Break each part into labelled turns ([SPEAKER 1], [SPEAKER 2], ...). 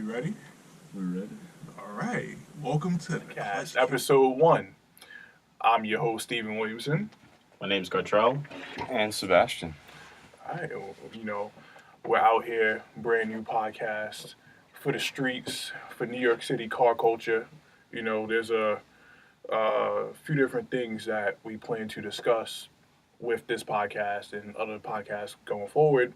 [SPEAKER 1] You ready?
[SPEAKER 2] We're ready.
[SPEAKER 1] All right. Welcome to the
[SPEAKER 3] Cast
[SPEAKER 1] question.
[SPEAKER 3] episode 1. I'm your host, Stephen Williamson.
[SPEAKER 4] My name's Gartrell.
[SPEAKER 2] And Sebastien.
[SPEAKER 3] All right, we're out here, brand new podcast for the streets, for New York City car culture. There's a few different things that we plan to discuss with this podcast and other podcasts going forward.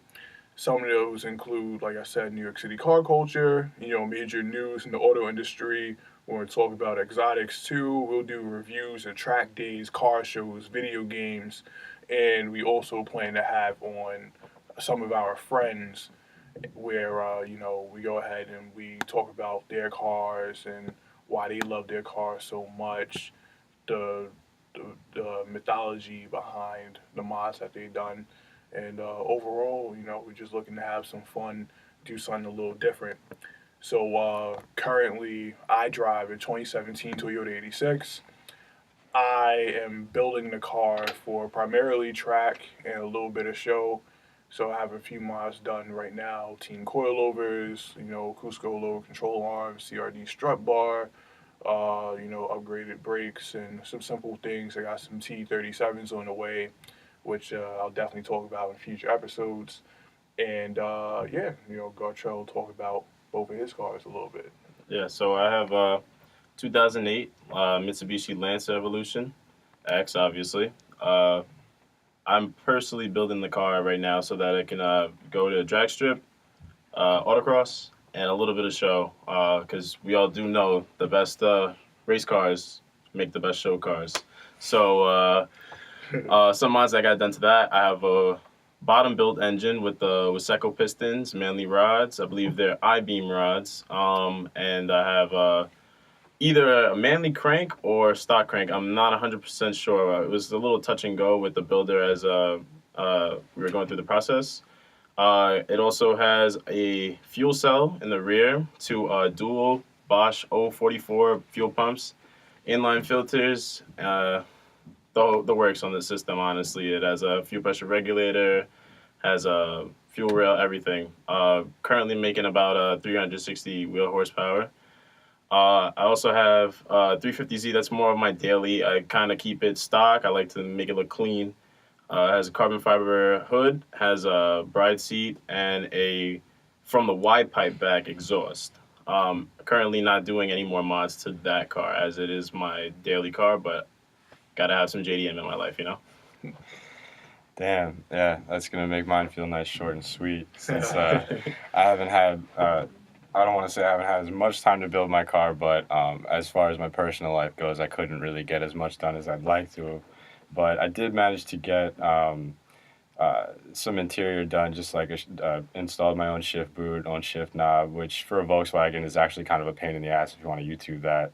[SPEAKER 3] Some of those include, like I said, New York City car culture, major news in the auto industry. We're going to talk about exotics too. We'll do reviews of track days, car shows, video games, and we also plan to have on some of our friends where, we go ahead and we talk about their cars and why they love their cars so much, the, the mythology behind the mods that they've done. And overall, we're just looking to have some fun, do something a little different. So currently, I drive a 2017 Toyota 86. I am building the car for primarily track and a little bit of show. So I have a few mods done right now: team coilovers, Cusco low control arms, CRD strut bar, upgraded brakes, and some simple things. I got some T37s on the way, which I'll definitely talk about in future episodes. And Gartrell will talk about both of his cars a little bit.
[SPEAKER 4] Yeah, so I have 2008 Mitsubishi Lancer Evolution X, obviously. I'm personally building the car right now so that it can go to drag strip, autocross, and a little bit of show. Because we all do know the best race cars make the best show cars. So some mods I got done to that. I have a bottom built engine with Seco pistons, Manley rods. I believe they're I-beam rods. And I have either a Manley crank or stock crank. I'm not 100% sure. It was a little touch and go with the builder as we were going through the process. It also has a fuel cell in the rear, two dual Bosch 044 fuel pumps, inline filters, the works on the system, honestly. It has a fuel pressure regulator, has a fuel rail, everything. Currently making about 360 wheel horsepower. I also have 350Z. That's more of my daily. I kind of keep it stock. I like to make it look clean. It has a carbon fiber hood, has a bride seat, and from the wide pipe back exhaust. Currently not doing any more mods to that car as it is my daily car, but gotta have some JDM in my life,
[SPEAKER 2] Damn, yeah, that's gonna make mine feel nice, short, and sweet. Since I haven't had, I don't want to say I haven't had as much time to build my car, but as far as my personal life goes, I couldn't really get as much done as I'd like to. But I did manage to get some interior done, just like installed my own shift boot, own shift knob, which for a Volkswagen is actually kind of a pain in the ass if you want to YouTube that.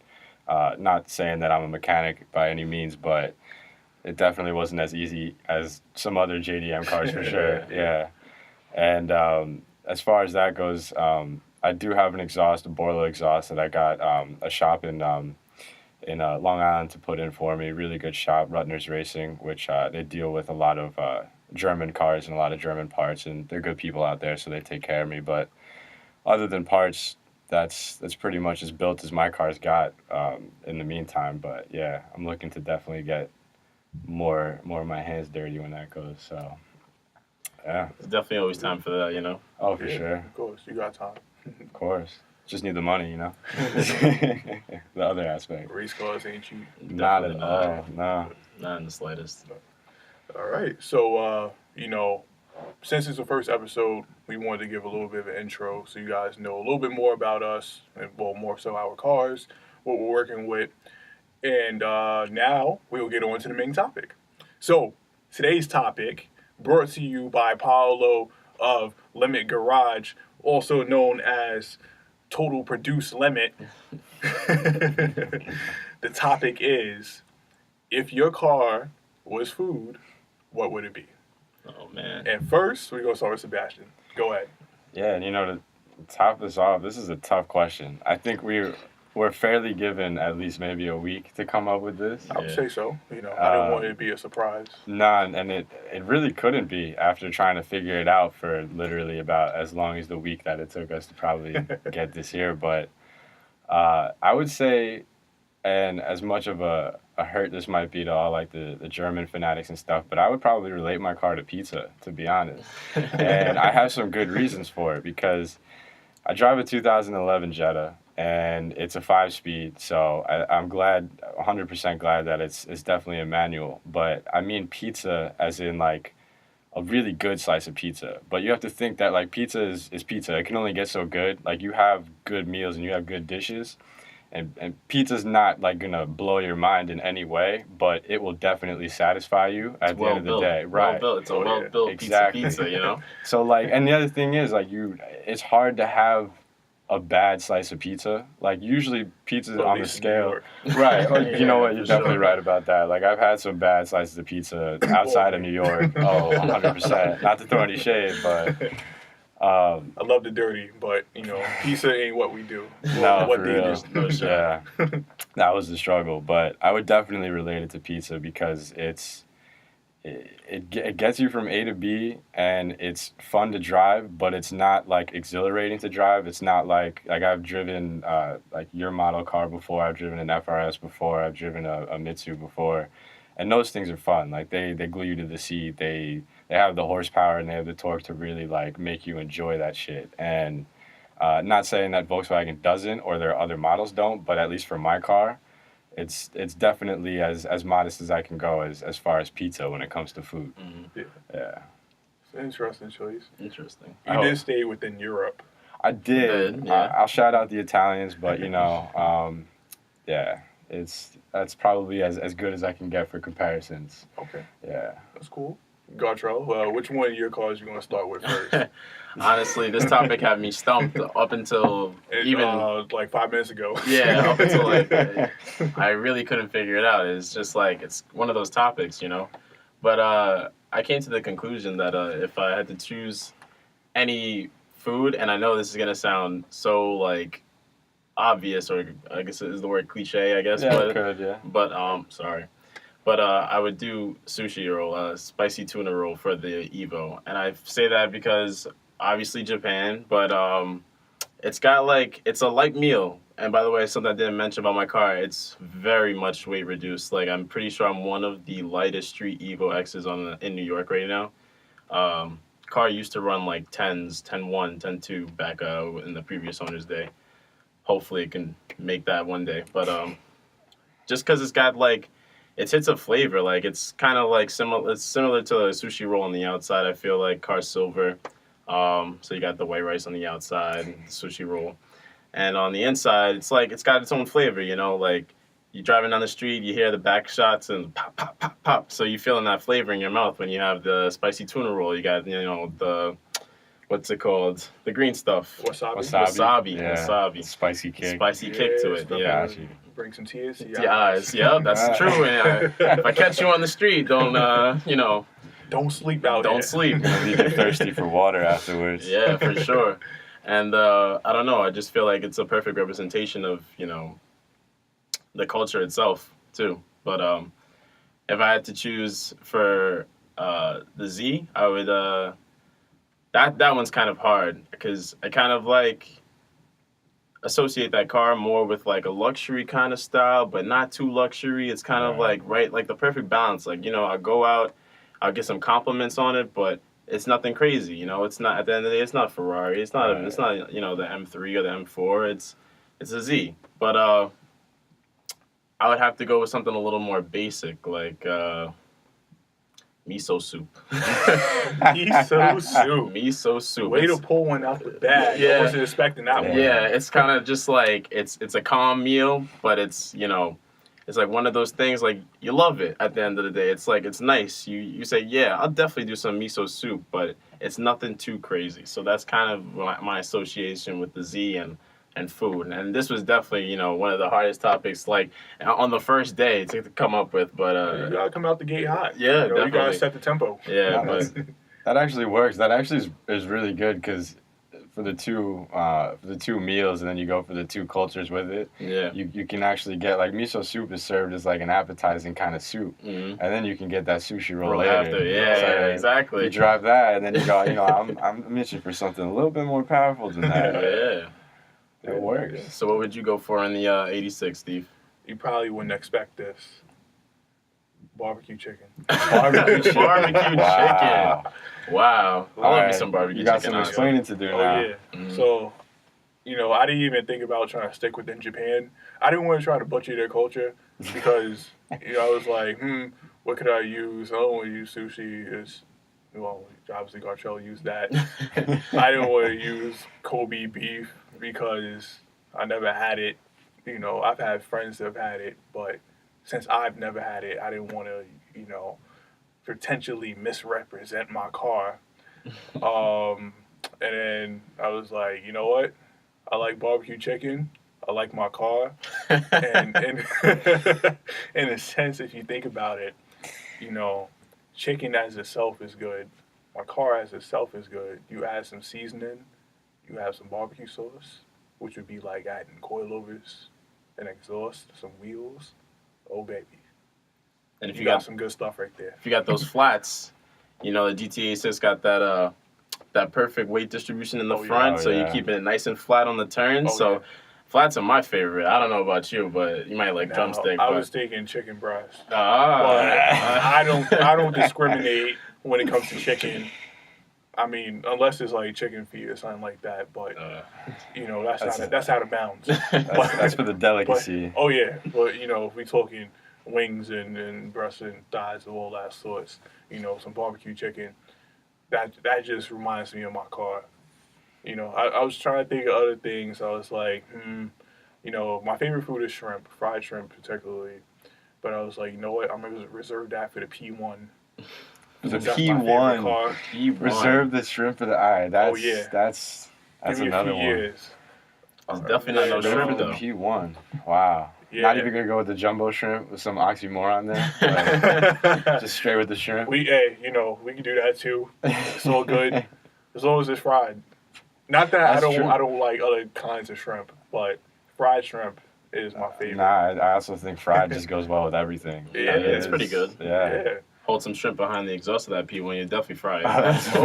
[SPEAKER 2] Not saying that I'm a mechanic by any means, but it definitely wasn't as easy as some other JDM cars for sure. Yeah. And as far as that goes, I do have an exhaust, a Borla exhaust that I got a shop in Long Island to put in for me. Really good shop, Rutner's Racing, which they deal with a lot of German cars and a lot of German parts, and they're good people out there, so they take care of me. But other than parts, that's pretty much as built as my car's got in the meantime. But yeah, I'm looking to definitely get more of my hands dirty when that goes. So yeah,
[SPEAKER 4] It's definitely always time for that.
[SPEAKER 2] oh for
[SPEAKER 3] Yeah,
[SPEAKER 2] sure,
[SPEAKER 3] Of course, you got time.
[SPEAKER 2] of course. Just need the money, the other aspect.
[SPEAKER 3] Race cars ain't cheap.
[SPEAKER 2] Not at
[SPEAKER 4] Definitely
[SPEAKER 2] all. No.
[SPEAKER 4] Not in the slightest.
[SPEAKER 3] All right. So, since it's the first episode, we wanted to give a little bit of an intro so you guys know a little bit more about us, and well, more so our cars, what we're working with. And now we'll get on to the main topic. So, today's topic, brought to you by Paolo of Limit Garage, also known as Total Produce Limit. The topic is, if your car was food, what would it be?
[SPEAKER 4] Oh, man.
[SPEAKER 3] And first, we're going to start with Sebastien. Go ahead.
[SPEAKER 2] Yeah, and to top this off, this is a tough question. I think we're we're fairly given at least maybe a week to come up with this.
[SPEAKER 3] I would say so. I didn't want it to be a surprise.
[SPEAKER 2] Nah, and it really couldn't be after trying to figure it out for literally about as long as the week that it took us to probably get this here. But I would say, and as much of a hurt this might be to all like the German fanatics and stuff, but I would probably relate my car to pizza, to be honest. And I have some good reasons for it, because I drive a 2011 Jetta, and it's a 5-speed, so I'm glad, 100% glad that it's definitely a manual. But I mean pizza as in like a really good slice of pizza. But you have to think that like pizza is pizza. It can only get so good. Like you have good meals and you have good dishes, and pizza's not like gonna blow your mind in any way, but it will definitely satisfy you at the end of the day. Right.
[SPEAKER 4] Well built. It's a well built
[SPEAKER 2] Exactly.
[SPEAKER 4] pizza, you know?
[SPEAKER 2] So like, and the other thing is like it's hard to have a bad slice of pizza. Like usually pizza's on the scale. Right. Or, you know what, you're definitely right about that. Like I've had some bad slices of pizza outside of New York. Oh, 100%. Not to throw any shade, but
[SPEAKER 3] I love the dirty, but pizza ain't what we do.
[SPEAKER 2] no,
[SPEAKER 3] What
[SPEAKER 2] for
[SPEAKER 3] they
[SPEAKER 2] real.
[SPEAKER 3] do.
[SPEAKER 2] Yeah. That was the struggle, but I would definitely relate it to pizza because it gets you from A to B, and it's fun to drive, but it's not like exhilarating to drive. It's not like I've driven like your model car before. I've driven an FRS before. I've driven a Mitsu before, and those things are fun. Like they glue you to the seat. They have the horsepower and they have the torque to really like make you enjoy that shit. And not saying that Volkswagen doesn't or their other models don't, but at least for my car, it's definitely as modest as I can go as far as pizza when it comes to food.
[SPEAKER 4] Mm-hmm.
[SPEAKER 2] Yeah.
[SPEAKER 3] It's an interesting choice.
[SPEAKER 4] Interesting.
[SPEAKER 3] You did stay within Europe.
[SPEAKER 2] I did.
[SPEAKER 4] Yeah.
[SPEAKER 2] I'll shout out the Italians, but yeah, that's probably as good as I can get for comparisons.
[SPEAKER 3] Okay.
[SPEAKER 2] Yeah.
[SPEAKER 3] That's cool. Gartrell, which one of your cars you going to start with first?
[SPEAKER 4] Honestly, this topic had me stumped up until
[SPEAKER 3] like 5 minutes ago.
[SPEAKER 4] Yeah, up until like I really couldn't figure it out. It's just like it's one of those topics, But I came to the conclusion that if I had to choose any food, and I know this is gonna sound so like obvious, or I guess is the word cliche, I guess.
[SPEAKER 2] Yeah,
[SPEAKER 4] but,
[SPEAKER 2] it could, yeah.
[SPEAKER 4] But sorry. But I would do sushi roll, spicy tuna roll for the Evo. And I say that because obviously Japan, but it's a light meal. And by the way, something I didn't mention about my car, it's very much weight reduced. Like I'm pretty sure I'm one of the lightest street Evo X's in New York right now. Car used to run like 10s, 10-1, 10-2 back in the previous owner's day. Hopefully it can make that one day. But just because it's got like, it hits a flavor, like it's kind of like similar. It's similar to a sushi roll on the outside. I feel like car silver. So you got the white rice on the outside, the sushi roll, and on the inside, it's like it's got its own flavor. Like you're driving down the street, you hear the back shots and pop, pop, pop, pop. So you feeling that flavor in your mouth when you have the spicy tuna roll. You got the what's it called? The green stuff.
[SPEAKER 3] Wasabi.
[SPEAKER 2] Yeah.
[SPEAKER 4] Wasabi.
[SPEAKER 2] Spicy kick.
[SPEAKER 4] Spicy kick to it. Yeah.
[SPEAKER 3] Bring some tears to
[SPEAKER 4] your eyes. Yeah, that's true. And if I catch you on the street, don't
[SPEAKER 3] don't sleep out there.
[SPEAKER 4] Don't sleep.
[SPEAKER 2] You get thirsty for water afterwards.
[SPEAKER 4] Yeah, for sure. And I don't know. I just feel like it's a perfect representation of the culture itself too. But if I had to choose for the Z, I would. That one's kind of hard because I kind of like associate that car more with like a luxury kind of style, but not too luxury. It's kind of like the perfect balance. Like I go out, I'll get some compliments on it, but it's nothing crazy. It's not, at the end of the day, it's not Ferrari. It's not it's not the M3 or the M4. It's a Z. But I would have to go with something a little more basic, like miso soup.
[SPEAKER 3] Miso soup. Way to pull one out the bag.
[SPEAKER 4] Yeah.
[SPEAKER 3] I wasn't expecting that one.
[SPEAKER 4] Yeah, it's kind of just like it's a calm meal, but it's it's like one of those things like you love it at the end of the day. It's like it's nice. You say, yeah, I'll definitely do some miso soup, but it's nothing too crazy. So that's kind of my association with the Z and food. And this was definitely, one of the hardest topics, like, on the first day to come up with, but...
[SPEAKER 3] you gotta come out the gate hot.
[SPEAKER 4] Yeah, definitely.
[SPEAKER 3] You gotta set the tempo.
[SPEAKER 4] Yeah,
[SPEAKER 2] that actually works. That actually is really good, because for the two meals, and then you go for the two cultures with it.
[SPEAKER 4] Yeah.
[SPEAKER 2] You can actually get like miso soup is served as like an appetizing kind of soup,
[SPEAKER 4] Mm-hmm.
[SPEAKER 2] and then you can get that sushi roll
[SPEAKER 4] Roll
[SPEAKER 2] later.
[SPEAKER 4] after, yeah, exactly.
[SPEAKER 2] You drive that, and then you go, I'm itching for something a little bit more powerful than that.
[SPEAKER 4] Yeah.
[SPEAKER 2] It works.
[SPEAKER 4] So what would you go for in the 86, Steve?
[SPEAKER 3] You probably wouldn't expect this. Barbecue chicken.
[SPEAKER 2] Barbecue chicken.
[SPEAKER 4] Wow. Wow. I love me
[SPEAKER 2] Alright,
[SPEAKER 4] some barbecue
[SPEAKER 2] You got
[SPEAKER 4] chicken.
[SPEAKER 2] some
[SPEAKER 4] honestly.
[SPEAKER 2] explaining to do
[SPEAKER 3] Oh
[SPEAKER 2] now.
[SPEAKER 3] yeah.
[SPEAKER 4] Mhm.
[SPEAKER 3] So, I didn't even think about trying to stick within Japan. I didn't want to try to butcher their culture because I was like, what could I use? I don't want to use sushi. Obviously Gartrell used that. I didn't want to use Kobe beef because I never had it. I've had friends that have had it, but since I've never had it, I didn't want to, potentially misrepresent my car. And then I was like, you know what? I like barbecue chicken. I like my car. And in a sense, if you think about it, chicken as itself is good. My car as itself is good. You add some seasoning, you have some barbecue sauce, which would be like adding coilovers, an exhaust, some wheels. Oh, baby.
[SPEAKER 4] And if
[SPEAKER 3] You got some good stuff right there.
[SPEAKER 4] if you got those flats, the GT86 got that perfect weight distribution in the
[SPEAKER 3] Oh, yeah.
[SPEAKER 4] front,
[SPEAKER 2] Oh,
[SPEAKER 4] so you
[SPEAKER 2] yeah.
[SPEAKER 4] keep it nice and flat on the turn.
[SPEAKER 3] Oh,
[SPEAKER 4] so
[SPEAKER 3] yeah.
[SPEAKER 4] flats are my favorite. I don't know about you, but you might like
[SPEAKER 3] Now,
[SPEAKER 4] drumstick.
[SPEAKER 3] I
[SPEAKER 4] but
[SPEAKER 3] was thinking chicken breast. But
[SPEAKER 4] ah,
[SPEAKER 3] I don't discriminate when it comes to chicken. I mean, unless it's like chicken feet or something like that. But that's out of bounds.
[SPEAKER 2] That's for the delicacy.
[SPEAKER 3] Oh yeah, but if we talking wings and breasts and thighs and all that sorts, some barbecue chicken, that just reminds me of my car. I was trying to think of other things. I was like, my favorite food is shrimp, fried shrimp particularly. But I was like, you know what? I'm gonna reserve that for the P1.
[SPEAKER 2] The
[SPEAKER 3] Since that's my favorite
[SPEAKER 2] P1.
[SPEAKER 3] car.
[SPEAKER 4] P1.
[SPEAKER 2] Reserve the shrimp for the eye. That's
[SPEAKER 3] Oh, yeah.
[SPEAKER 2] that's
[SPEAKER 3] Give me a
[SPEAKER 2] another
[SPEAKER 3] few
[SPEAKER 2] one.
[SPEAKER 3] years.
[SPEAKER 4] It's definitely not no
[SPEAKER 3] Yeah,
[SPEAKER 2] Reserve
[SPEAKER 4] shrimp
[SPEAKER 2] the
[SPEAKER 4] though.
[SPEAKER 2] P1. Wow.
[SPEAKER 3] Yeah.
[SPEAKER 2] Not even gonna go with the jumbo shrimp with some oxymoron there. Like, just straight with the shrimp.
[SPEAKER 3] we can do that too. It's all good as long as it's fried. Not that
[SPEAKER 2] That's true.
[SPEAKER 3] I don't like other kinds of shrimp, but fried shrimp is my favorite.
[SPEAKER 2] Nah, I also think fried just goes well with everything.
[SPEAKER 3] Yeah,
[SPEAKER 4] it's pretty good.
[SPEAKER 2] Yeah.
[SPEAKER 3] Yeah.
[SPEAKER 4] Hold some shrimp behind the exhaust of that P1, you definitely fry
[SPEAKER 2] That's
[SPEAKER 4] it.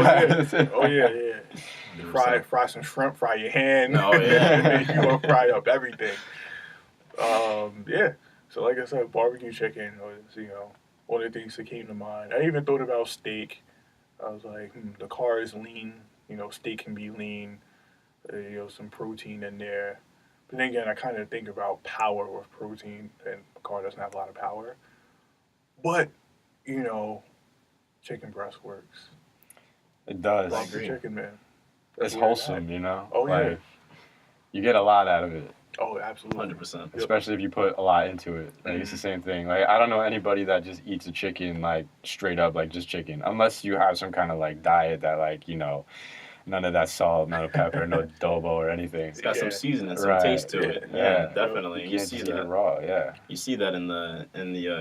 [SPEAKER 2] right.
[SPEAKER 3] Oh yeah. Fry some shrimp, fry your hand.
[SPEAKER 4] Oh, yeah.
[SPEAKER 3] You gonna fry up everything. Yeah. So like I said, barbecue chicken was, one of the things that came to mind. I even thought about steak. I was like, the car is lean. Steak can be lean. Some protein in there. But then again, I kind of think about power with protein, and the car doesn't have a lot of power. But, chicken breast works.
[SPEAKER 2] It does.
[SPEAKER 3] Barbecue chicken, man. That's
[SPEAKER 2] It's
[SPEAKER 3] where it's
[SPEAKER 2] wholesome,
[SPEAKER 3] Oh, yeah.
[SPEAKER 2] Like, you get a lot out of it.
[SPEAKER 3] Oh, absolutely.
[SPEAKER 4] 100%.
[SPEAKER 2] Especially if you put a lot into it. Like, it's the same thing. Like, I don't know anybody that just eats a chicken, like, straight up, like, just chicken. Unless you have some kind of, like, diet that, like, none of that salt, no pepper, no adobo or anything.
[SPEAKER 4] It's got some
[SPEAKER 3] Yeah.
[SPEAKER 4] seasoning, some
[SPEAKER 2] Right.
[SPEAKER 4] taste to it.
[SPEAKER 2] Yeah.
[SPEAKER 4] Yeah, definitely.
[SPEAKER 2] You
[SPEAKER 4] You
[SPEAKER 2] can't
[SPEAKER 4] see
[SPEAKER 2] just eat it
[SPEAKER 4] that.
[SPEAKER 2] raw, yeah.
[SPEAKER 4] You see that in the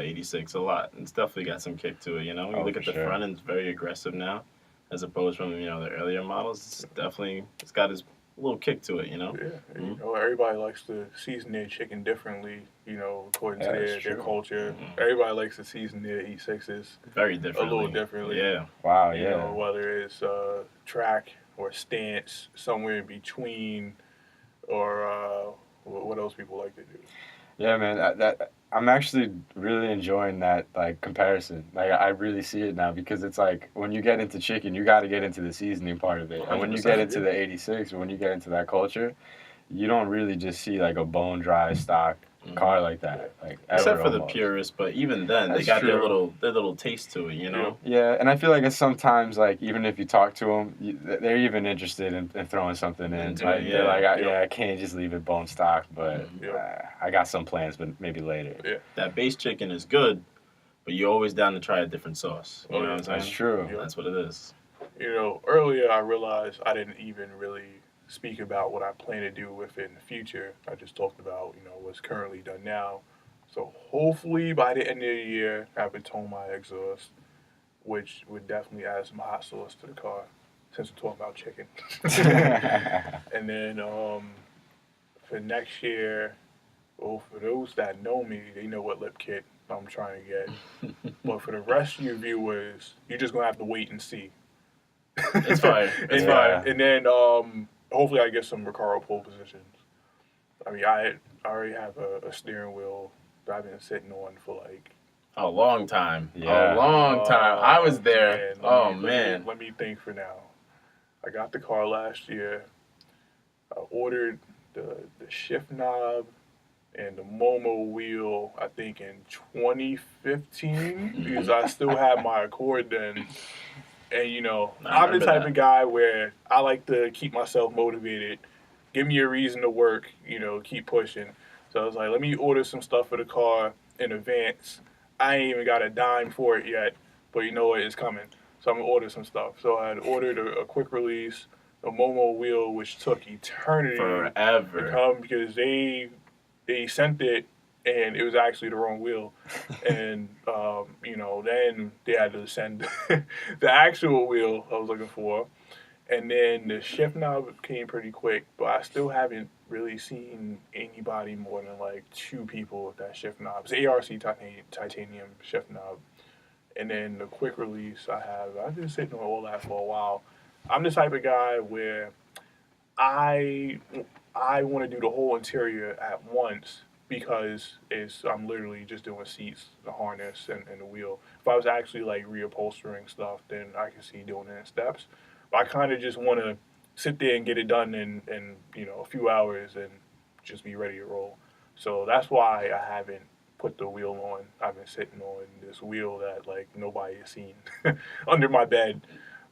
[SPEAKER 4] 86 a lot. It's definitely got some kick to it. When you
[SPEAKER 2] Oh,
[SPEAKER 4] look
[SPEAKER 2] for
[SPEAKER 4] at the
[SPEAKER 2] sure.
[SPEAKER 4] front end, it's very aggressive now, as opposed from the earlier models. It's got its little kick to it.
[SPEAKER 3] Yeah.
[SPEAKER 2] Mm-hmm.
[SPEAKER 3] Everybody likes to season their chicken differently, according
[SPEAKER 2] Yeah,
[SPEAKER 3] to
[SPEAKER 2] that's
[SPEAKER 3] their
[SPEAKER 2] true.
[SPEAKER 3] culture.
[SPEAKER 4] Mhm.
[SPEAKER 3] Everybody likes to season their E6s
[SPEAKER 4] Very
[SPEAKER 3] a
[SPEAKER 4] different.
[SPEAKER 3] little differently.
[SPEAKER 4] Yeah.
[SPEAKER 2] Wow,
[SPEAKER 3] You
[SPEAKER 2] yeah.
[SPEAKER 3] know, whether it's track or stance, somewhere in between, or what else people like to do.
[SPEAKER 2] Yeah, man. That I'm actually really enjoying that like comparison. Like I really see it now because it's like when you get into chicken, you got to get into the seasoning part of it, and when you
[SPEAKER 4] 100%,
[SPEAKER 2] get into the 86, when you get into that culture, you don't really just see like a bone dry stock car like that. Like
[SPEAKER 4] Except
[SPEAKER 2] ever
[SPEAKER 4] for the
[SPEAKER 2] almost.
[SPEAKER 4] purists, but even then, they
[SPEAKER 2] That's
[SPEAKER 4] got their
[SPEAKER 2] true.
[SPEAKER 4] little taste to it.
[SPEAKER 2] Yeah, and I feel like it's sometimes like even if you talk to them, they're even interested in throwing something in.
[SPEAKER 4] Into
[SPEAKER 2] Like
[SPEAKER 4] it,
[SPEAKER 2] they're like,
[SPEAKER 3] yeah.
[SPEAKER 2] I can't just leave it bone stock, but
[SPEAKER 3] Yeah.
[SPEAKER 2] I got some plans, but maybe later.
[SPEAKER 4] That base chicken is good, but you're always down to try a different sauce. You
[SPEAKER 3] Oh,
[SPEAKER 4] know
[SPEAKER 3] yeah.
[SPEAKER 4] what I'm saying?
[SPEAKER 2] That's true.
[SPEAKER 3] Yeah.
[SPEAKER 4] That's what it is.
[SPEAKER 3] Earlier I realized I didn't even really speak about what I plan to do with it in the future. I just talked about, what's currently done now. So hopefully by the end of the year, I would tone my exhaust, which would definitely add some hot sauce to the car. since we're talking about chicken. And then for next year, well, for those that know me, they know what lip kit I'm trying to get. But for the rest of your viewers, you're just gonna have to wait and see.
[SPEAKER 4] It's fine. It's fine.
[SPEAKER 3] And then hopefully I get some Recaro pole positions. I mean, I already have a steering wheel that I've been sitting on for like
[SPEAKER 4] A long time.
[SPEAKER 2] Yeah.
[SPEAKER 4] A long time. I was there.
[SPEAKER 3] Man, let me think for now. I got the car last year. I ordered the shift knob and the Momo wheel, I think in 2015, because I still had my Accord then. And, you know, I'm the type of guy where I like to keep myself motivated. Give me a reason to work, you know, keep pushing. So I was like, let me order some stuff for the car in advance. I ain't even got a dime for it yet, but you know what, it's coming. So I'm going to order some stuff. So I had ordered a quick release, a Momo wheel, which took eternity
[SPEAKER 4] forever
[SPEAKER 3] to come because they sent it and it was actually the wrong wheel. And, you know, then they had to send the actual wheel I was looking for. And then the shift knob came pretty quick, but I still haven't really seen anybody more than like 2 people with that shift knob. It's ARC titanium shift knob. And then the quick release I've been sitting on all that for a while. I'm the type of guy where I want to do the whole interior at once because I'm literally just doing seats, the harness, and the wheel. If I was actually like reupholstering stuff, then I could see doing it in steps. But I kind of just want to sit there and get it done in you know, a few hours and just be ready to roll. So that's why I haven't put the wheel on. I've been sitting on this wheel that like nobody has seen under my bed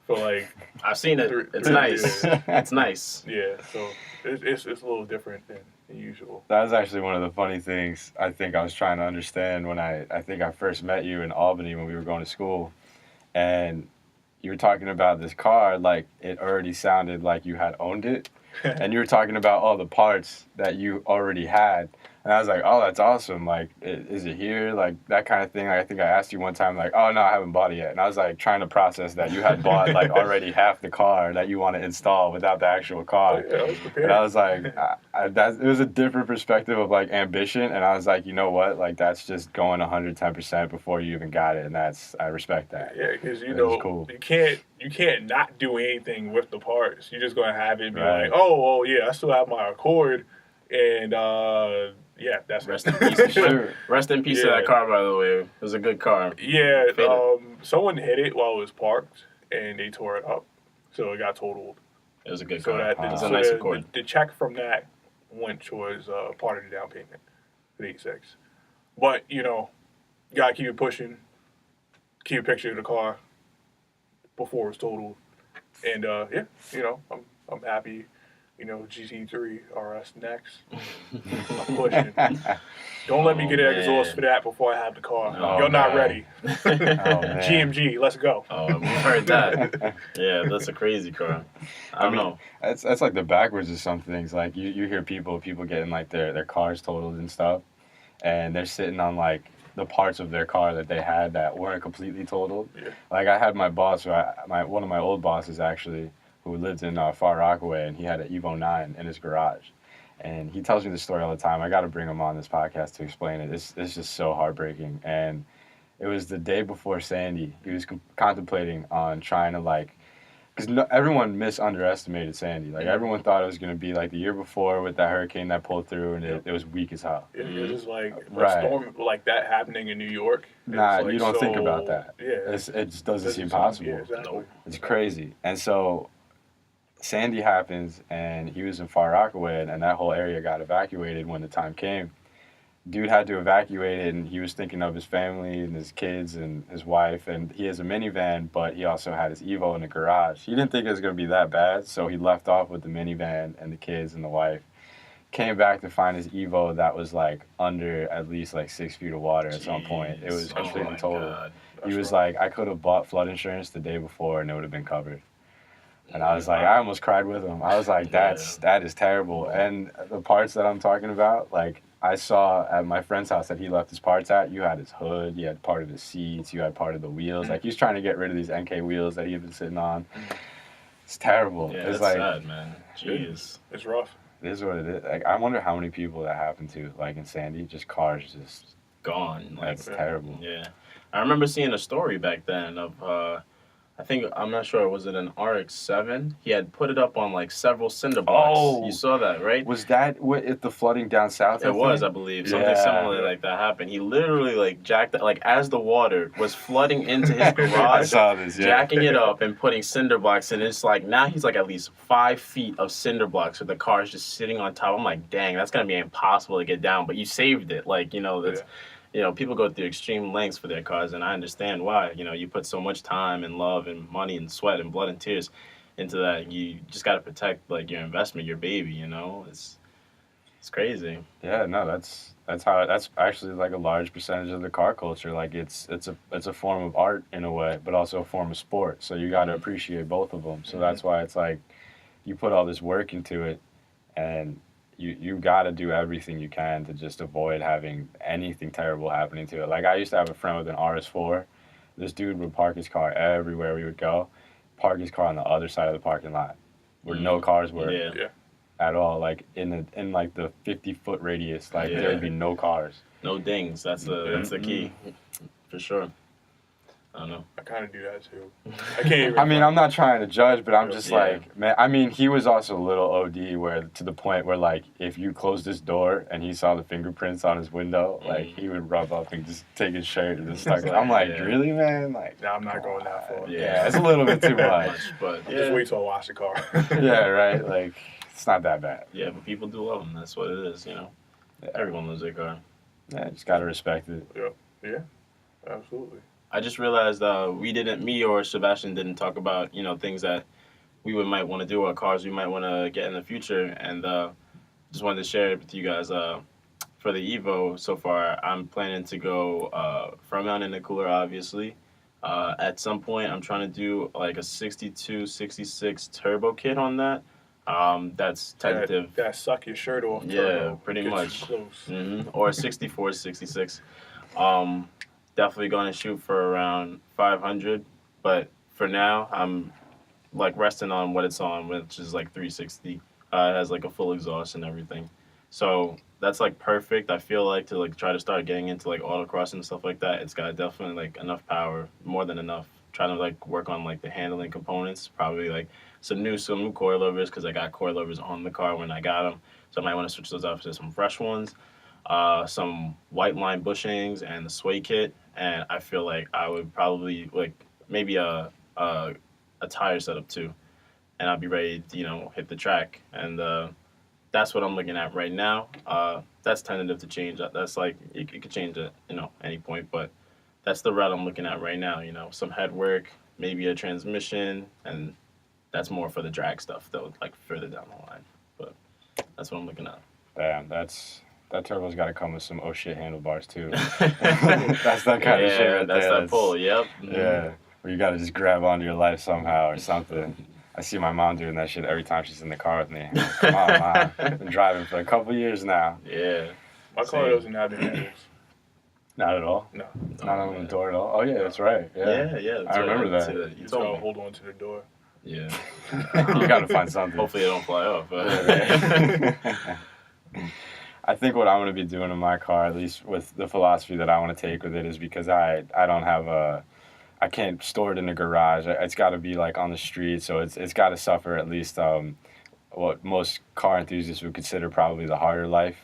[SPEAKER 3] for like.
[SPEAKER 4] I've seen it. It's nice. It's nice.
[SPEAKER 3] Yeah, so it's a little different than usual.
[SPEAKER 2] That was actually one of the funny things I think I was trying to understand when I think I first met you in Albany when we were going to school, and you were talking about this car like it already sounded like you had owned it, and you were talking about all the parts that you already had. And I was like, oh, that's awesome. Like, is it here? Like, that kind of thing. Like, I think I asked you one time, like, oh, no, I haven't bought it yet. And I was, like, trying to process that you had bought, like, already half the car that you want to install without the actual car.
[SPEAKER 3] Oh, yeah, I was prepared.
[SPEAKER 2] And I was like, it was a different perspective of, like, ambition. And I was like, you know what? Like, that's just going 110% before you even got it. And I respect that.
[SPEAKER 3] Yeah, because, you know,
[SPEAKER 2] cool.
[SPEAKER 3] you can't not do anything with the parts. You're just going to have it and be
[SPEAKER 2] Right.
[SPEAKER 3] like, oh, yeah, I still have my Accord. And, yeah, that's
[SPEAKER 4] Rest in peace.
[SPEAKER 2] Sure.
[SPEAKER 4] Rest in peace to that car, by the way. It was a good car.
[SPEAKER 3] Yeah, someone hit it while it was parked, and they tore it up, so it got totaled.
[SPEAKER 4] It was a good
[SPEAKER 3] So
[SPEAKER 4] car.
[SPEAKER 3] that
[SPEAKER 4] It was a nice Accord.
[SPEAKER 3] the check from that went towards part of the down payment for the 86. But you know, you gotta keep it pushing. Keep a picture of the car before it's totaled, and yeah, you know, I'm happy. You know, GT3 RS next. I'm pushing. Don't let me get an exhaust for that before I have the car.
[SPEAKER 2] Oh,
[SPEAKER 3] You're not
[SPEAKER 2] man.
[SPEAKER 3] ready.
[SPEAKER 2] Man.
[SPEAKER 3] GMG, let's go.
[SPEAKER 4] Oh, we've heard that. Yeah, that's a crazy car. I don't know.
[SPEAKER 2] That's like the backwards of some things. Like you hear people getting like their cars totaled and stuff, and they're sitting on like the parts of their car that they had that weren't completely totaled.
[SPEAKER 3] Yeah.
[SPEAKER 2] Like I had my boss, one of my old bosses actually, who lived in Far Rockaway, and he had an Evo 9 in his garage. And he tells me this story all the time. I got to bring him on this podcast to explain it. It's just so heartbreaking. And it was the day before Sandy. He was contemplating on trying to like, because everyone underestimated Sandy. Like everyone thought it was going to be like the year before with that hurricane that pulled through, and it was weak as hell.
[SPEAKER 3] It is like a
[SPEAKER 2] Right.
[SPEAKER 3] storm like that happening in New York.
[SPEAKER 2] Nah,
[SPEAKER 3] like
[SPEAKER 2] you don't think
[SPEAKER 3] so-
[SPEAKER 2] about that.
[SPEAKER 3] Yeah.
[SPEAKER 2] It just doesn't seem possible.
[SPEAKER 3] Yeah, exactly.
[SPEAKER 2] It's crazy. And so Sandy happens, and he was in Far Rockaway, and that whole area got evacuated when the time came. Dude had to evacuate it, and he was thinking of his family and his kids and his wife, and he has a minivan, but he also had his Evo in the garage. He didn't think it was going to be that bad, so he left off with the minivan and the kids and the wife. Came back to find his Evo that was like under at least like 6 feet of water at some point. It was completely totaled. He was like, I could have bought flood insurance the day before, and it would have been covered. And I was like, I almost cried with him. I was like, that is terrible. And the parts that I'm talking about, like I saw at my friend's house that he left his parts at, you had his hood, you had part of the seats, you had part of the wheels. Like he was trying to get rid of these NK wheels that he had been sitting on. It's terrible.
[SPEAKER 4] Yeah,
[SPEAKER 2] It's
[SPEAKER 4] that's
[SPEAKER 2] like
[SPEAKER 4] sad, man. Jeez.
[SPEAKER 3] It's rough.
[SPEAKER 2] it is what it is. Like I wonder how many people that happened to, like in Sandy, just cars just
[SPEAKER 4] Gone. Like,
[SPEAKER 2] that's terrible.
[SPEAKER 4] yeah. I remember seeing a story back then of I'm not sure, was it an RX-7? He had put it up on like several cinder blocks.
[SPEAKER 2] Oh.
[SPEAKER 4] You saw that, right?
[SPEAKER 2] Was that what if the flooding down south?
[SPEAKER 4] It was, I believe. Something
[SPEAKER 2] Yeah.
[SPEAKER 4] similar like that happened. He literally like jacked it, like as the water was flooding into his
[SPEAKER 2] I
[SPEAKER 4] garage,
[SPEAKER 2] saw this. Yeah.
[SPEAKER 4] jacking it up and putting cinder blocks in. It's like now he's like at least 5 feet of cinder blocks with the cars just sitting on top. I'm like, dang, that's gonna be impossible to get down. But you saved it. Like, that's people go through extreme lengths for their cars, and I understand why. You put so much time and love and money and sweat and blood and tears into that. You just got to protect like your investment, your baby. It's crazy.
[SPEAKER 2] Yeah, no, that's actually like a large percentage of the car culture. Like it's a form of art in a way, but also a form of sport. So you got to appreciate both of them. So that's why it's like you put all this work into it, and you got to do everything you can to just avoid having anything terrible happening to it. Like I used to have a friend with an RS4. This dude would park his car everywhere we would go, park his car on the other side of the parking lot, where no cars were.
[SPEAKER 3] Yeah.
[SPEAKER 2] At all, like in like the 50-foot radius, like
[SPEAKER 4] Yeah.
[SPEAKER 2] there would be no cars.
[SPEAKER 4] No dings. That's the key, for sure. I don't know.
[SPEAKER 3] I kind of do that too. I can't even.
[SPEAKER 2] I mean, I'm not trying to judge, but I'm just
[SPEAKER 4] Yeah.
[SPEAKER 2] like, man. I mean, he was also a little OD, where to the point where like if you closed this door and he saw the fingerprints on his window, like he would rub up and just take his shirt and just start. I'm like,
[SPEAKER 4] Yeah.
[SPEAKER 2] really, man? Like,
[SPEAKER 3] Nah, I'm not going that far.
[SPEAKER 2] yeah, it's a little bit too much.
[SPEAKER 4] But
[SPEAKER 3] Just wait till I wash the car.
[SPEAKER 2] Yeah, right. Like, it's not that bad.
[SPEAKER 4] Yeah, but people do love them. That's what it is. Everyone loves their car.
[SPEAKER 2] Yeah, just gotta respect it.
[SPEAKER 3] Yeah, absolutely.
[SPEAKER 4] I just realized me or Sebastien didn't talk about things that we might want to do or cars we might want to get in the future, and just wanted to share it with you guys. For the Evo, so far I'm planning to go front mount intercooler, obviously. At some point, I'm trying to do like a 62, 66 turbo kit on that. That's tentative.
[SPEAKER 3] That suck your shirt off.
[SPEAKER 4] Yeah,
[SPEAKER 3] turbo
[SPEAKER 4] pretty
[SPEAKER 3] gets
[SPEAKER 4] much.
[SPEAKER 3] you close.
[SPEAKER 4] Or 64, 66. Definitely going to shoot for around 500, but for now I'm like resting on what it's on, which is like 360. It has like a full exhaust and everything, so that's like perfect. I feel like to like try to start getting into like autocross and stuff like that. It's got definitely like enough power, more than enough. Trying to like work on like the handling components, probably like some new coilovers, because I got coilovers on the car when I got them, so I might want to switch those out for some fresh ones. Some white line bushings and the sway kit, and I feel like I would probably like maybe a tire setup too, and I'll be ready to hit the track, and that's what I'm looking at right now. That's tentative to change. That's like it could change at any point, but that's the route I'm looking at right now. Some head work, maybe a transmission, and that's more for the drag stuff though, like further down the line. But that's what I'm looking at.
[SPEAKER 2] Damn, that turbo's got to come with some oh shit handlebars too. That's that kind of shit right
[SPEAKER 4] that's
[SPEAKER 2] there.
[SPEAKER 4] that pull. Yep.
[SPEAKER 2] Yeah, where you got to just grab onto your life somehow or something. I see my mom doing that shit every time she's in the car with me. Come on, Mom. I've been driving for a couple years now.
[SPEAKER 4] Yeah.
[SPEAKER 3] My car doesn't have the handles.
[SPEAKER 2] Not at all?
[SPEAKER 3] No.
[SPEAKER 2] Not on the door at all? Oh, yeah, that's right. Yeah.
[SPEAKER 4] Yeah.
[SPEAKER 2] I remember that.
[SPEAKER 4] You
[SPEAKER 3] You just
[SPEAKER 4] told
[SPEAKER 3] gotta
[SPEAKER 4] me.
[SPEAKER 3] hold on to the door.
[SPEAKER 4] Yeah.
[SPEAKER 2] You got to find something.
[SPEAKER 4] Hopefully it don't fly off.
[SPEAKER 2] I think what I'm going to be doing in my car, at least with the philosophy that I want to take with it, is because I don't have I can't store it in a garage. It's got to be like on the street, so it's got to suffer at least what most car enthusiasts would consider probably the harder life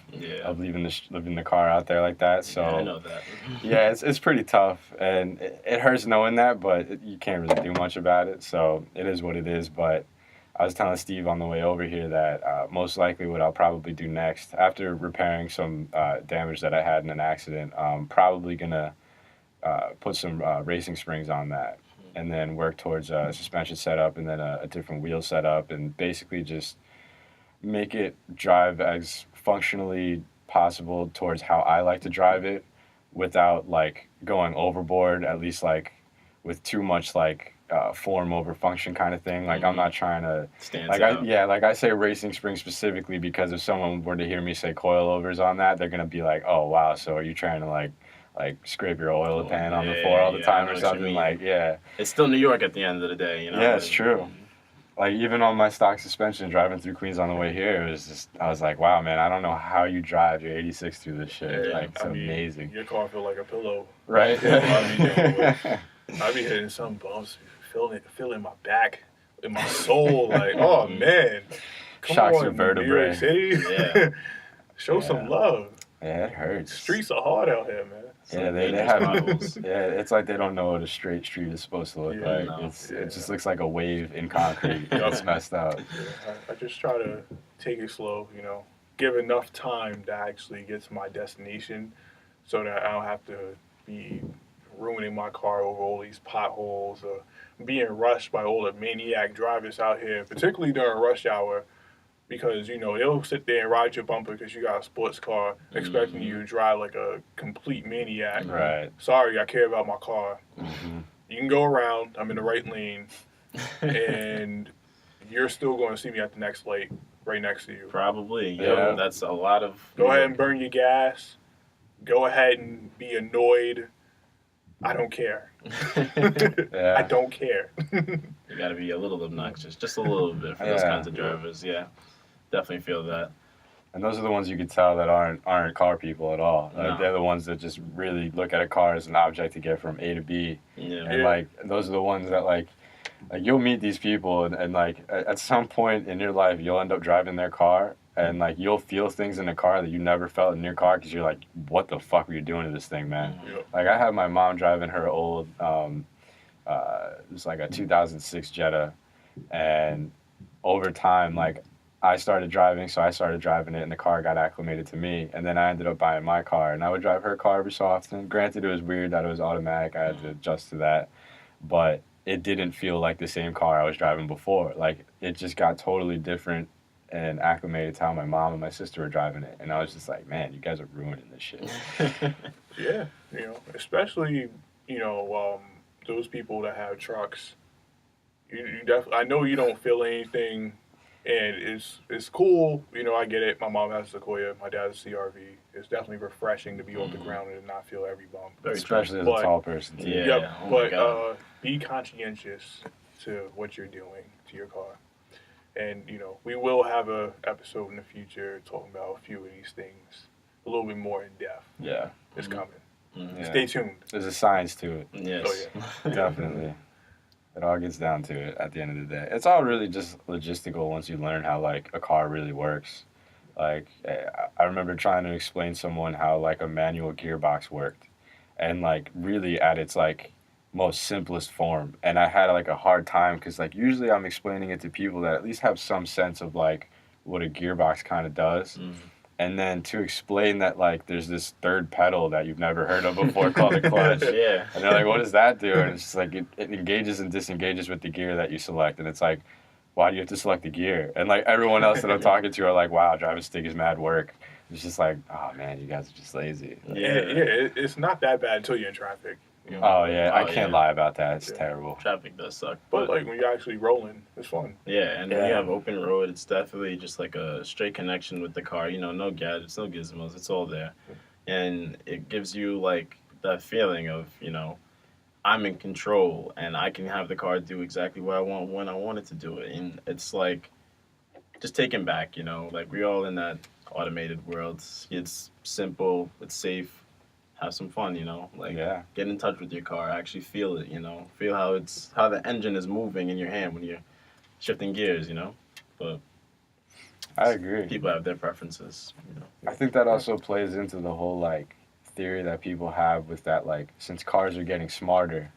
[SPEAKER 2] of leaving the car out there like that. So
[SPEAKER 4] yeah, I know that.
[SPEAKER 2] yeah, it's pretty tough, and it hurts knowing that, but you can't really do much about it. So it is what it is. But I was telling Steve on the way over here that most likely what I'll probably do next, after repairing some damage that I had in an accident, I'm probably gonna put some racing springs on that, and then work towards a suspension setup and then a different wheel setup, and basically just make it drive as functionally possible towards how I like to drive it, without like going overboard, at least like with too much like form over function kind of thing. Like I'm not trying to
[SPEAKER 4] Stands out.
[SPEAKER 2] like I say racing spring specifically because if someone were to hear me say coilovers on that, they're gonna be like, oh wow, so are you trying to like scrape your oil pan on the floor all the time or something? Like, yeah.
[SPEAKER 4] It's still New York at the end of the day,
[SPEAKER 2] Yeah, it's true. like even on my stock suspension driving through Queens on the way here, it was just I was like, wow, man, I don't know how you drive your 86 through this shit.
[SPEAKER 3] Yeah,
[SPEAKER 2] Like it's
[SPEAKER 3] I mean,
[SPEAKER 2] amazing,
[SPEAKER 3] your car feel like a pillow.
[SPEAKER 2] right?
[SPEAKER 3] I be hitting some bumps, feeling my back, in my soul. Like, oh man, come
[SPEAKER 2] Shocks
[SPEAKER 3] on,
[SPEAKER 2] your
[SPEAKER 3] New
[SPEAKER 2] vertebrae.
[SPEAKER 3] York City.
[SPEAKER 4] Yeah.
[SPEAKER 3] Show some love.
[SPEAKER 2] Yeah, it hurts.
[SPEAKER 3] Streets are hard out here, man.
[SPEAKER 2] Yeah, they
[SPEAKER 4] dangerous
[SPEAKER 2] have.
[SPEAKER 4] potholes.
[SPEAKER 2] Yeah, it's like they don't know what a straight street is supposed to look
[SPEAKER 3] Yeah,
[SPEAKER 2] like.
[SPEAKER 4] no.
[SPEAKER 2] It just looks like a wave in concrete. It's messed up.
[SPEAKER 3] Yeah, I just try to take it slow, give enough time to actually get to my destination so that I don't have to be ruining my car over all these potholes or being rushed by all the maniac drivers out here, particularly during rush hour, because, they'll sit there and ride your bumper because you got a sports car expecting you to drive like a complete maniac.
[SPEAKER 2] Right.
[SPEAKER 3] Sorry, I care about my car.
[SPEAKER 2] Mm-hmm.
[SPEAKER 3] You can go around, I'm in the right lane, and you're still going to see me at the next light right next to you.
[SPEAKER 4] Probably.
[SPEAKER 2] Yeah.
[SPEAKER 4] Yeah. That's a lot of.
[SPEAKER 3] Go ahead and burn your gas. Go ahead and be annoyed. I don't care.
[SPEAKER 2] Yeah.
[SPEAKER 3] I don't care.
[SPEAKER 4] You got to be a little obnoxious, just a little bit for those
[SPEAKER 2] Yeah.
[SPEAKER 4] kinds of drivers. Yeah, definitely feel that.
[SPEAKER 2] And those are the ones you can tell that aren't car people at all. Like,
[SPEAKER 4] No.
[SPEAKER 2] they're the ones that just really look at a car as an object to get from A to B.
[SPEAKER 4] Yeah.
[SPEAKER 2] And like those are the ones that like you'll meet these people and like at some point in your life you'll end up driving their car and like you'll feel things in the car that you never felt in your car because you're like, what the fuck were you doing to this thing, man?
[SPEAKER 3] Yep.
[SPEAKER 2] Like I had my mom driving her old it was like a 2006 Jetta, and over time like I started driving, so I started driving it and the car got acclimated to me, and then I ended up buying my car and I would drive her car every so often. Granted, it was weird that it was automatic, I had to adjust to that, but it didn't feel like the same car I was driving before. Like it just got totally different and acclimated to how my mom and my sister were driving it, and I was just like, man, you guys are ruining this shit.
[SPEAKER 3] Yeah, especially, those people that have trucks. You definitely, I know you don't feel anything, and it's cool. I get it. My mom has a Sequoia. My dad has a CRV. It's definitely refreshing to be on the ground and not feel every bump.
[SPEAKER 4] Very
[SPEAKER 2] Especially as
[SPEAKER 3] But-
[SPEAKER 2] a tall person too.
[SPEAKER 4] Yeah.
[SPEAKER 3] Yep.
[SPEAKER 4] Oh my
[SPEAKER 3] But
[SPEAKER 4] God.
[SPEAKER 3] be conscientious to what you're doing to your car. And, we will have a episode in the future talking about a few of these things a little bit more in depth.
[SPEAKER 2] Yeah.
[SPEAKER 3] It's coming.
[SPEAKER 4] Mhm.
[SPEAKER 2] Yeah.
[SPEAKER 3] Stay tuned.
[SPEAKER 2] There's a science to it.
[SPEAKER 4] Yes.
[SPEAKER 3] Oh, yeah.
[SPEAKER 2] Definitely. It all gets down to it at the end of the day. It's all really just logistical once you learn how like a car really works. Like I remember trying to explain to someone how like a manual gearbox worked, and like really at its like most simplest form. And I had like a hard time because like usually I'm explaining it to people that at least have some sense of like what a gearbox kind of does.
[SPEAKER 4] Mhm.
[SPEAKER 2] And then to explain that like there's this third pedal that you've never heard of before called a clutch.
[SPEAKER 4] Yeah.
[SPEAKER 2] And they're like, what does that do? And it's just like it engages and disengages with the gear that you select. And it's like, why do you have to select the gear? And like everyone else that I'm talking to are like, wow, driving stick is mad work. It's just like, oh man, you guys are just lazy.
[SPEAKER 3] It's not that bad until you're in traffic.
[SPEAKER 2] Oh yeah, I
[SPEAKER 4] Oh,
[SPEAKER 2] can't
[SPEAKER 4] yeah.
[SPEAKER 2] lie about that. It's
[SPEAKER 3] Yeah.
[SPEAKER 2] terrible.
[SPEAKER 4] Traffic does suck.
[SPEAKER 3] But like when you're actually rolling, it's fun.
[SPEAKER 4] Yeah, and when
[SPEAKER 2] Yeah.
[SPEAKER 4] you have open road, it's definitely just like a straight connection with the car. No gadgets, no gizmos. It's all there, and it gives you like that feeling of I'm in control and I can have the car do exactly what I want when I want it to do it. And it's like just taking back. Like we're all in that automated world. It's simple. It's safe. Have some fun. Like
[SPEAKER 2] Yeah.
[SPEAKER 4] get in touch with your car. Actually feel it. Feel how the engine is moving in your hand when you're shifting gears. But
[SPEAKER 2] I agree.
[SPEAKER 4] people have their preferences.
[SPEAKER 2] I think that also plays into the whole like theory that people have with that like since cars are getting smarter,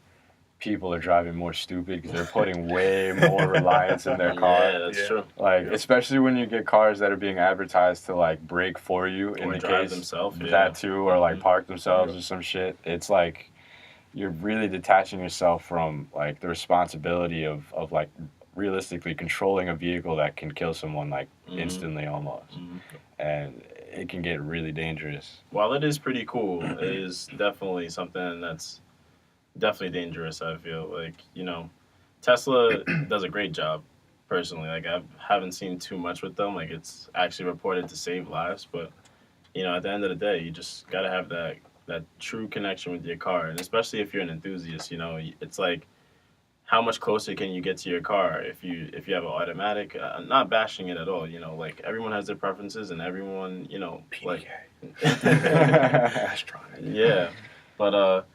[SPEAKER 2] people are driving more stupid because they're putting way more reliance in their car.
[SPEAKER 4] Yeah, that's
[SPEAKER 3] Yeah.
[SPEAKER 4] true.
[SPEAKER 2] Like especially when you get cars that are being advertised to like brake for you in
[SPEAKER 4] Or
[SPEAKER 2] the
[SPEAKER 4] drive
[SPEAKER 2] case
[SPEAKER 4] themselves. Yeah.
[SPEAKER 2] that too, or like
[SPEAKER 4] Mhm.
[SPEAKER 2] park themselves or some shit. It's like you're really detaching yourself from like the responsibility of like realistically controlling a vehicle that can kill someone like
[SPEAKER 4] Mhm.
[SPEAKER 2] instantly almost,
[SPEAKER 4] Mhm.
[SPEAKER 2] and it can get really dangerous.
[SPEAKER 4] While it is pretty cool, it is definitely something that's definitely dangerous. I feel like Tesla does a great job. Personally, like I haven't seen too much with them. Like it's actually reported to save lives, but at the end of the day, you just gotta have that true connection with your car, and especially if you're an enthusiast, it's like how much closer can you get to your car if you have an automatic? Not bashing it at all, you know, like everyone has their preferences and everyone, you know, like yeah, but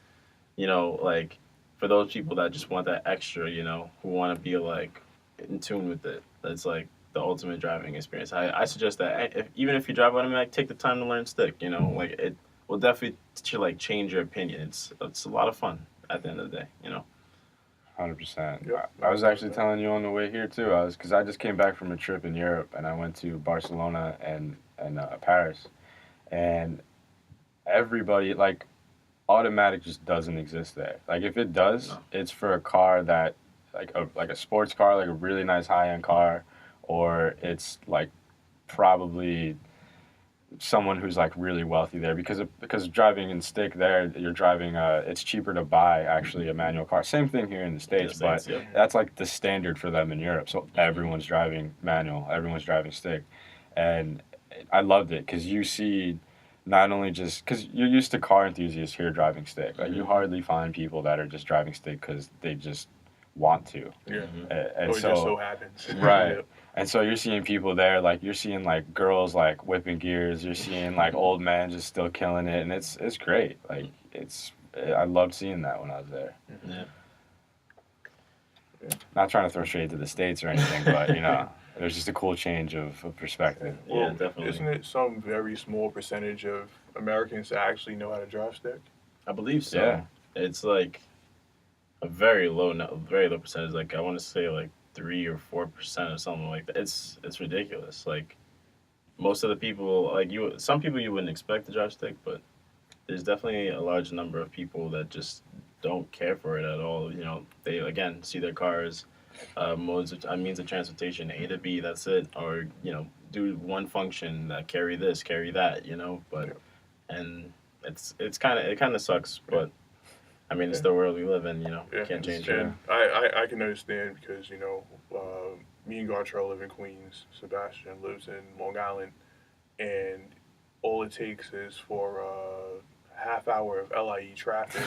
[SPEAKER 4] you know, like for those people that just want that extra, you know, who want to be like in tune with it, that's like the ultimate driving experience. I suggest that even if you drive automatic, take the time to learn stick. You know, like it will definitely like change your opinion. It's a lot of fun at the end of the day. You know.
[SPEAKER 2] 100%.
[SPEAKER 3] Yep.
[SPEAKER 2] I was actually telling you on the way here too. Because I just came back from a trip in Europe and I went to Barcelona and Paris, and everybody like automatic just doesn't exist there. Like if it does,
[SPEAKER 4] No.
[SPEAKER 2] it's for a car that like a sports car, like a really nice high end car, or it's like probably someone who's like really wealthy there because driving in stick there you're driving it's cheaper to buy actually a manual car. Same thing here in the States, but
[SPEAKER 4] Yeah.
[SPEAKER 2] that's like the standard for them in Europe. So everyone's driving manual, everyone's driving stick, and I loved it because you see not only just because you're used to car enthusiasts here driving stick, like you hardly find people that are just driving stick because they just want to.
[SPEAKER 3] Yeah.
[SPEAKER 2] And
[SPEAKER 3] Or it
[SPEAKER 2] so
[SPEAKER 3] just so happens.
[SPEAKER 2] right.
[SPEAKER 3] Yeah.
[SPEAKER 2] And so you're seeing people there, like you're seeing like girls like whipping gears, you're seeing like old men just still killing it, and it's great. Like I loved seeing that when I was there.
[SPEAKER 4] Yeah.
[SPEAKER 2] Not trying to throw shade to the States or anything, but you know, there's just a cool change of perspective.
[SPEAKER 4] Yeah,
[SPEAKER 3] Well,
[SPEAKER 4] definitely.
[SPEAKER 3] Isn't it some very small percentage of Americans that actually know how to drive stick?
[SPEAKER 4] I believe so.
[SPEAKER 2] Yeah.
[SPEAKER 4] It's like a very low percentage. Like I want to say like 3 or 4% or something like that. It's ridiculous. Like most of the people, like some people you wouldn't expect to drive stick, but there's definitely a large number of people that just don't care for it at all. You know, they again see their cars, means of transportation, A to B. That's it, or you know, do one function, carry this, carry that. You know, but and it kind of sucks, but. I mean, it's the world we live in, you know.
[SPEAKER 3] Yeah.
[SPEAKER 4] Can't change
[SPEAKER 3] And
[SPEAKER 4] it.
[SPEAKER 3] I can understand because, you know, me and Gartrell live in Queens. Sebastien lives in Long Island. And all it takes is for a half hour of LIE traffic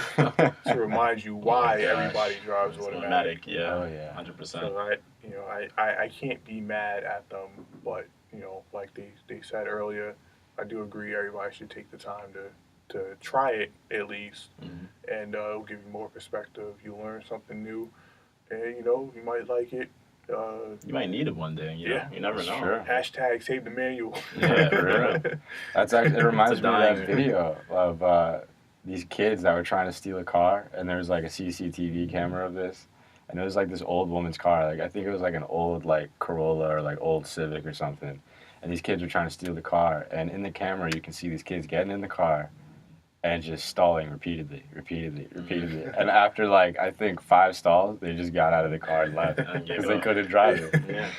[SPEAKER 3] to remind you why everybody drives
[SPEAKER 4] It's
[SPEAKER 3] automatic.
[SPEAKER 4] Yeah.
[SPEAKER 2] Oh, yeah.
[SPEAKER 4] 100%.
[SPEAKER 3] So I can't be mad at them, but you know, like they said earlier, I do agree everybody should take the time to try it at least, and it'll give you more perspective. You'll learn something new, and you know you might like it.
[SPEAKER 4] You might need it one day. You know? You never know.
[SPEAKER 2] Sure.
[SPEAKER 3] Hashtag save the manual.
[SPEAKER 4] Yeah, for real.
[SPEAKER 2] That's actually, it reminds me of
[SPEAKER 4] dying-
[SPEAKER 2] that video of these kids that were trying to steal a car, and there was like a CCTV camera of this, and it was like this old woman's car. Like I think it was like an old like Corolla or like old Civic or something, and these kids were trying to steal the car, and in the camera you can see these kids getting in the car and just stalling repeatedly. And after like I think 5 stalls, they just got out of the car and left because they couldn't drive it.
[SPEAKER 4] Yeah.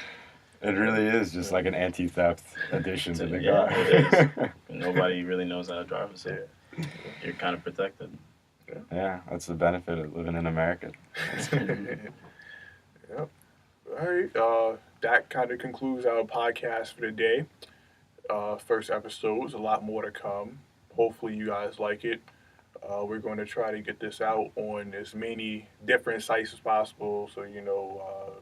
[SPEAKER 2] It really is just like an anti-theft addition to the
[SPEAKER 4] Yeah,
[SPEAKER 2] car.
[SPEAKER 4] it is. Nobody really knows how to drive it, so you're kind of protected.
[SPEAKER 2] Yeah, that's the benefit of living in America.
[SPEAKER 3] Yep. All right. That kind of concludes our podcast for the day. First episode. A lot more to come. Hopefully you guys like it. We're going to try to get this out on as many different sites as possible. So, you know,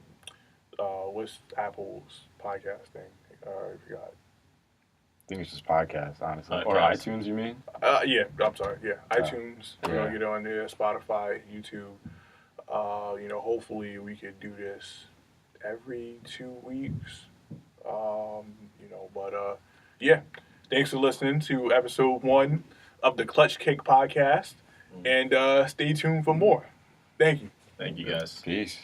[SPEAKER 3] what's Apple's podcast thing? I forgot.
[SPEAKER 2] I think it's just podcast, honestly. Or
[SPEAKER 4] Podcast.
[SPEAKER 2] iTunes, you mean?
[SPEAKER 3] Yeah, I'm sorry. Yeah, iTunes. You know,
[SPEAKER 2] Yeah.
[SPEAKER 3] get on there. Spotify, YouTube. You know, hopefully we could do this every 2 weeks. You know, but yeah. Thanks for listening to episode 1 of the Clutch Kick podcast, and stay tuned for more. Thank you.
[SPEAKER 4] Thank you, guys.
[SPEAKER 2] Peace.